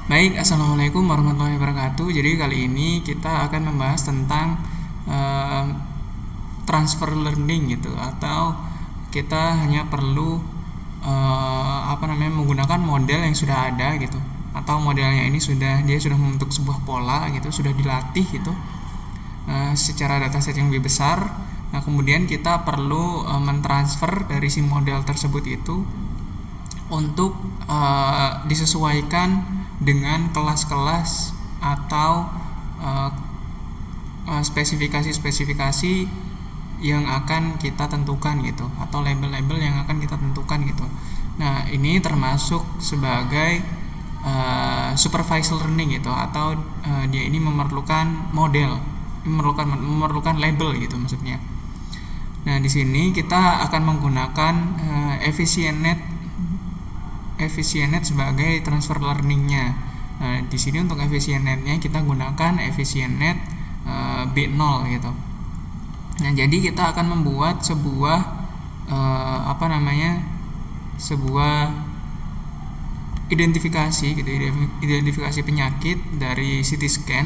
Baik, assalamualaikum warahmatullahi wabarakatuh. Jadi kali ini kita akan membahas tentang eh, transfer learning gitu, atau kita hanya perlu menggunakan model yang sudah ada gitu, atau modelnya ini dia sudah membentuk sebuah pola gitu, sudah dilatih gitu secara dataset yang lebih besar. Nah, kemudian kita perlu mentransfer dari si model tersebut itu untuk disesuaikan dengan kelas-kelas atau uh, spesifikasi-spesifikasi yang akan kita tentukan gitu, atau label-label yang akan kita tentukan gitu. Nah, ini termasuk sebagai supervisor learning gitu, atau dia ini memerlukan model, memerlukan label gitu maksudnya. Nah, di sini kita akan menggunakan efficient net sebagai transfer learningnya. Nah, di sini untuk efficient netnya kita gunakan efficient net B0 gitu. Nah, jadi kita akan membuat sebuah sebuah identifikasi gitu, identifikasi penyakit dari CT scan.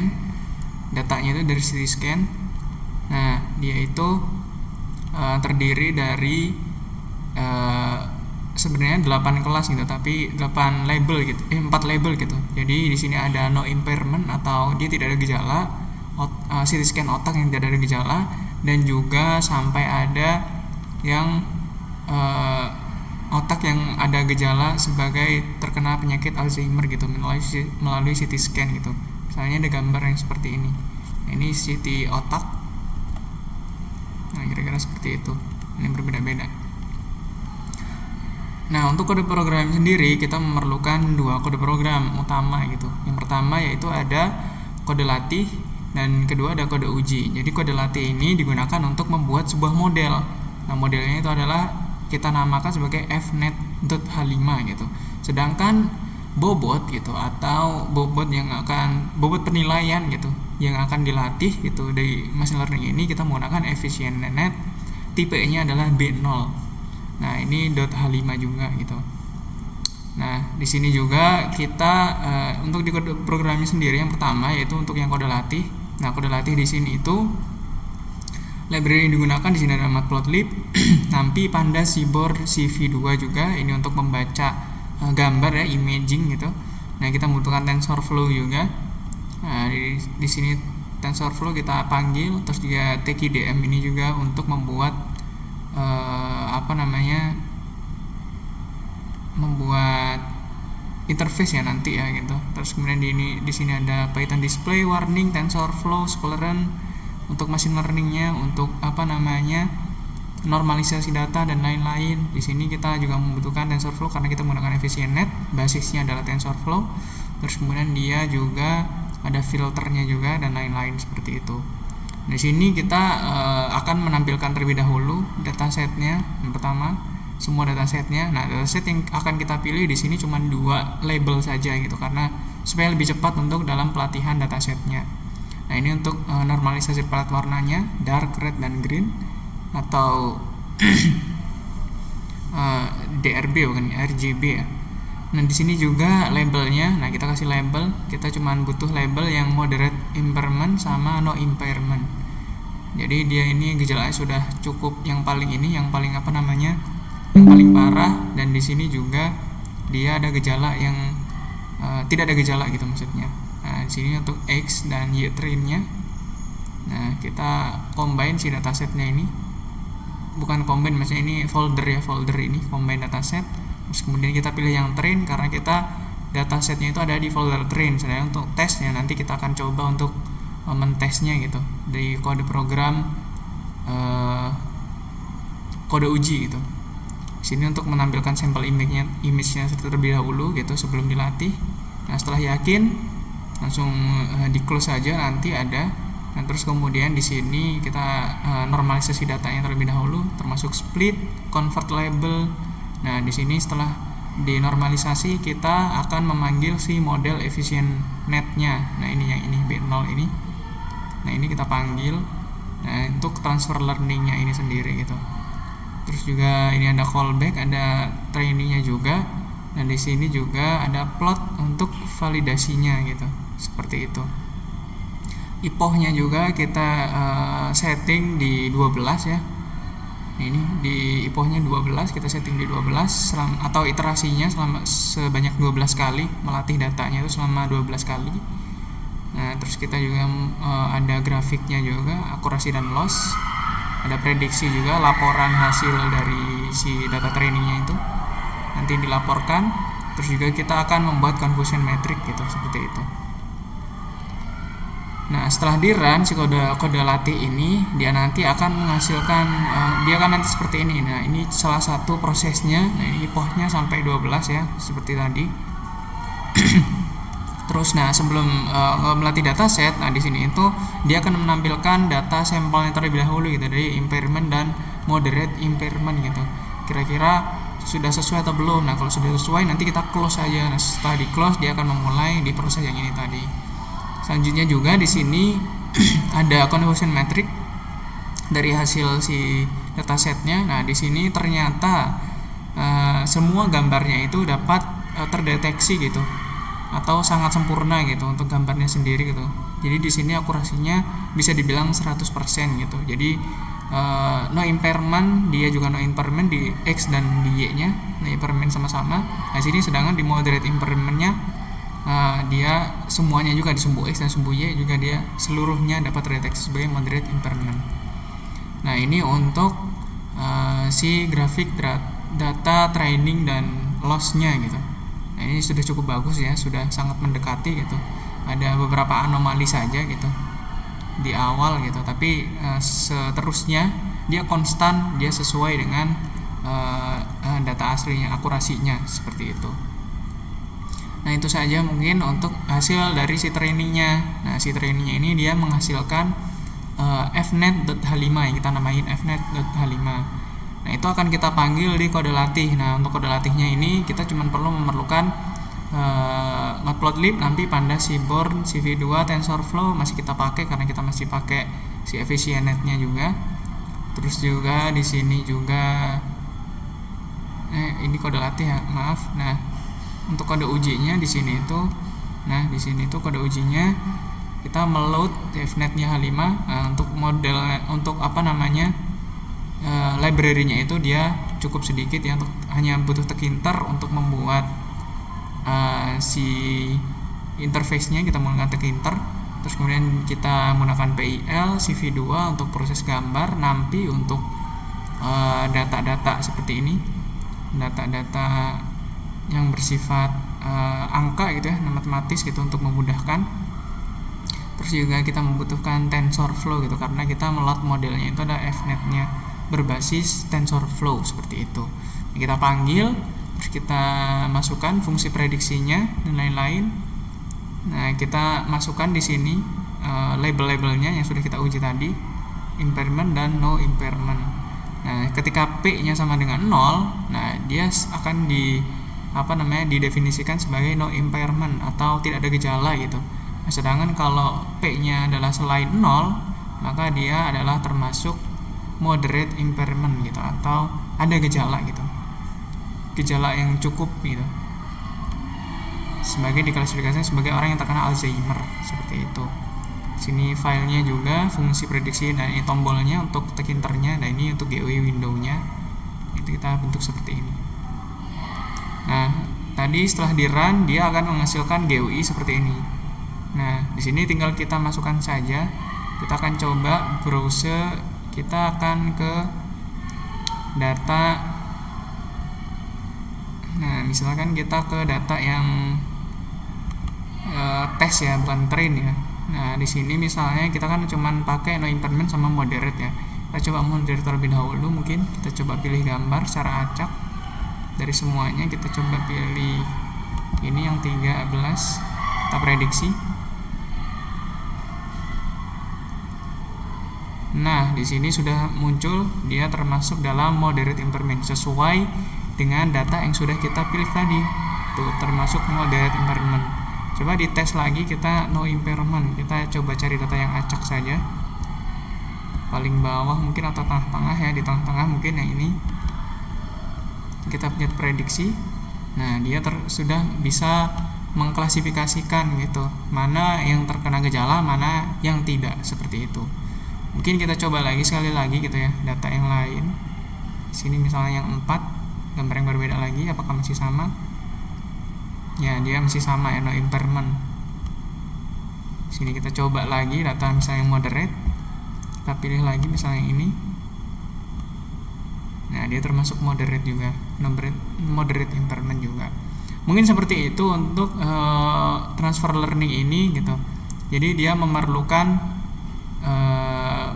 Datanya itu dari CT scan. Nah, dia itu terdiri dari sebenarnya 8 kelas gitu, tapi 8 label gitu, 4 label gitu. Jadi di sini ada no impairment atau dia tidak ada gejala, CT scan otak yang tidak ada gejala, dan juga sampai ada yang otak yang ada gejala sebagai terkena penyakit Alzheimer gitu, melalui CT scan gitu. Misalnya ada gambar yang seperti ini. Ini CT otak. Nah, kira-kira seperti itu. Ini berbeda-beda. Nah, untuk kode program sendiri kita memerlukan dua kode program utama gitu. Yang pertama yaitu ada kode latih, dan kedua ada kode uji. Jadi kode latih ini digunakan untuk membuat sebuah model. Nah, modelnya itu adalah kita namakan sebagai fnet.h5 gitu. Sedangkan bobot gitu, atau bobot penilaian gitu yang akan dilatih gitu dari machine learning ini, kita menggunakan efficient net, tipenya adalah B0. Nah, ini .h5 juga gitu. Nah, di sini juga kita untuk di kode programnya sendiri yang pertama yaitu untuk yang kode latih. Nah, kode latih di sini itu library yang digunakan di sini ada matplotlib, NumPy, Pandas, Seaborn, CV2 juga. Ini untuk membaca gambar ya, imaging gitu. Nah, kita membutuhkan TensorFlow juga. Nah, di sini TensorFlow kita panggil, terus juga TKDM ini juga untuk membuat membuat interface ya nanti ya gitu. Terus kemudian di sini ada Python display, warning, TensorFlow, Scikit untuk machine learningnya, untuk normalisasi data dan lain-lain. Di sini kita juga membutuhkan TensorFlow karena kita menggunakan efficient net, basisnya adalah TensorFlow. Terus kemudian dia juga ada filternya juga dan lain-lain seperti itu. Di sini kita akan menampilkan terlebih dahulu datasetnya. Yang pertama, semua datasetnya. Nah, dataset yang akan kita pilih di sini cuma 2 label saja gitu, karena supaya lebih cepat untuk dalam pelatihan datasetnya. Nah, ini untuk normalisasi palet warnanya, dark red dan green, atau DRB bukan RGB ya. Nah, di sini juga labelnya. Nah, kita kasih label, kita cuma butuh label yang moderate impairment sama no impairment. Jadi dia ini gejalanya sudah cukup, yang paling yang paling parah, dan di sini juga dia ada gejala yang tidak ada gejala gitu maksudnya. Nah, di sini untuk X dan Y trainnya. Nah, kita combine si datasetnya ini. Bukan combine, maksudnya ini folder ini combine dataset. Terus kemudian kita pilih yang train karena kita datasetnya itu ada di folder train. Sedangkan untuk tesnya nanti kita akan coba untuk mentesnya gitu di kode program kode uji gitu. Sini untuk menampilkan sampel image-nya terlebih dahulu gitu sebelum dilatih. Nah, setelah yakin langsung di close saja, nanti ada. Nah, terus kemudian di sini kita normalisasi datanya terlebih dahulu, termasuk split, convert label. Nah, di sini setelah dinormalisasi kita akan memanggil si model efficient net-nya. Nah, ini yang ini B0 ini. Nah, ini kita panggil. Nah, untuk transfer learning-nya ini sendiri gitu. Terus juga ini ada callback, ada trainingnya juga. Nah, di sini juga ada plot untuk validasinya gitu. Seperti itu. IPOH-nya juga kita setting di 12 ya. Ini di IPOH-nya 12, kita setting di 12 atau iterasinya sebanyak 12 kali, melatih datanya itu selama 12 kali. Nah, terus kita juga ada grafiknya juga, akurasi dan loss. Ada prediksi juga, laporan hasil dari si data trainingnya itu nanti dilaporkan. Terus juga kita akan membuat confusion metric gitu, seperti itu. Nah, setelah di run si kode latih ini, dia nanti akan menghasilkan dia akan nanti seperti ini. Nah, ini salah satu prosesnya. Nah, ini IPOH-nya sampai 12 ya, seperti tadi. Terus sebelum melatih dataset, nah di sini itu dia akan menampilkan data sampelnya terlebih dahulu gitu, dari impairment dan moderate impairment gitu. Kira-kira sudah sesuai atau belum. Nah, kalau sudah sesuai nanti kita close aja. Nah, setelah di close dia akan memulai di proses yang ini tadi. Selanjutnya juga di sini ada conversion metric dari hasil si datasetnya. Nah, di sini ternyata semua gambarnya itu dapat terdeteksi gitu, atau sangat sempurna gitu untuk gambarnya sendiri gitu. Jadi di sini akurasinya bisa dibilang 100% gitu. Jadi no impairment, dia juga no impairment di X dan di Y-nya, no impairment sama-sama. Nah, sini sedangkan di moderate impairment-nya dia semuanya juga di sumbu X dan sumbu Y juga dia seluruhnya dapat terdeteksi sebagai moderate impairment. Nah, ini untuk si grafik data training dan loss-nya gitu. Nah, ini sudah cukup bagus ya, sudah sangat mendekati gitu. Ada beberapa anomali saja gitu di awal gitu, tapi seterusnya dia konstan, dia sesuai dengan data aslinya, akurasinya seperti itu. Nah, itu saja mungkin untuk hasil dari si trainingnya. Nah, si trainingnya ini dia menghasilkan fnet.h5 yang kita namain fnet.h5. Nah, itu akan kita panggil di kode latih. Nah, untuk kode latihnya ini kita cuma perlu memerlukan matplotlib, nanti pandas, seaborn, cv2, tensorflow masih kita pakai karena kita masih pakai si efficientnya juga. Terus juga di sini juga ini kode latih ya, maaf. Nah, untuk kode ujinya di sini itu, nah di sini tuh kode ujinya kita meload fnet-nya H5. Untuk model, untuk library-nya itu dia cukup sedikit ya, untuk hanya butuh tekinter untuk membuat si interface-nya, kita menggunakan tekinter. Terus kemudian kita menggunakan PIL, CV2 untuk proses gambar, NumPy untuk data-data seperti ini, data-data yang bersifat angka gitu ya, matematis gitu untuk memudahkan. Terus juga kita membutuhkan TensorFlow gitu, karena kita meload modelnya itu ada fnet-nya berbasis TensorFlow seperti itu. Kita panggil, terus kita masukkan fungsi prediksinya dan lain-lain. Nah, kita masukkan di sini label-labelnya yang sudah kita uji tadi, impairment dan no impairment. Nah, ketika P-nya sama dengan 0, nah dia akan didefinisikan sebagai no impairment atau tidak ada gejala gitu. Nah, sedangkan kalau P-nya adalah selain 0, maka dia adalah termasuk moderate impairment gitu, atau ada gejala gitu, gejala yang cukup gitu, sebagai diklasifikasikan sebagai orang yang terkena Alzheimer seperti itu. Sini filenya juga fungsi prediksi, dan ini tombolnya untuk tekinternya, dan ini untuk GUI window-nya itu kita bentuk seperti ini. Nah, tadi setelah di run dia akan menghasilkan GUI seperti ini. Nah, di sini tinggal kita masukkan saja. Kita akan coba browse, kita akan ke data. Nah, misalkan kita ke data yang tes ya, bukan train ya. Nah, di sini misalnya kita kan cuman pakai no impairment sama moderate ya. Kita coba moderate terlebih dahulu, mungkin kita coba pilih gambar secara acak. Dari semuanya kita coba pilih ini yang 13, kita prediksi. Nah, di sini sudah muncul dia termasuk dalam moderate impairment sesuai dengan data yang sudah kita pilih tadi. Tuh, termasuk moderate impairment. Coba dites lagi, kita no impairment. Kita coba cari data yang acak saja. Paling bawah mungkin atau tengah-tengah ya, di tengah-tengah mungkin yang ini. Kita lihat prediksi. Nah, dia sudah bisa mengklasifikasikan gitu, mana yang terkena gejala, mana yang tidak, seperti itu. Mungkin kita coba lagi sekali lagi gitu ya, data yang lain. Sini misalnya yang 4, gambar yang berbeda lagi, apakah masih sama? Ya, dia masih sama ya, no impairment. Sini kita coba lagi data misalnya yang moderate. Kita pilih lagi misalnya yang ini. Nah, dia termasuk moderate juga, moderate impairment juga. Mungkin seperti itu untuk transfer learning ini gitu. Jadi dia memerlukan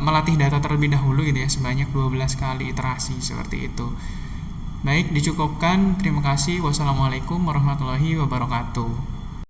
melatih data terlebih dahulu gitu ya, sebanyak 12 kali iterasi seperti itu. Baik, dicukupkan. Terima kasih. Wassalamualaikum warahmatullahi wabarakatuh.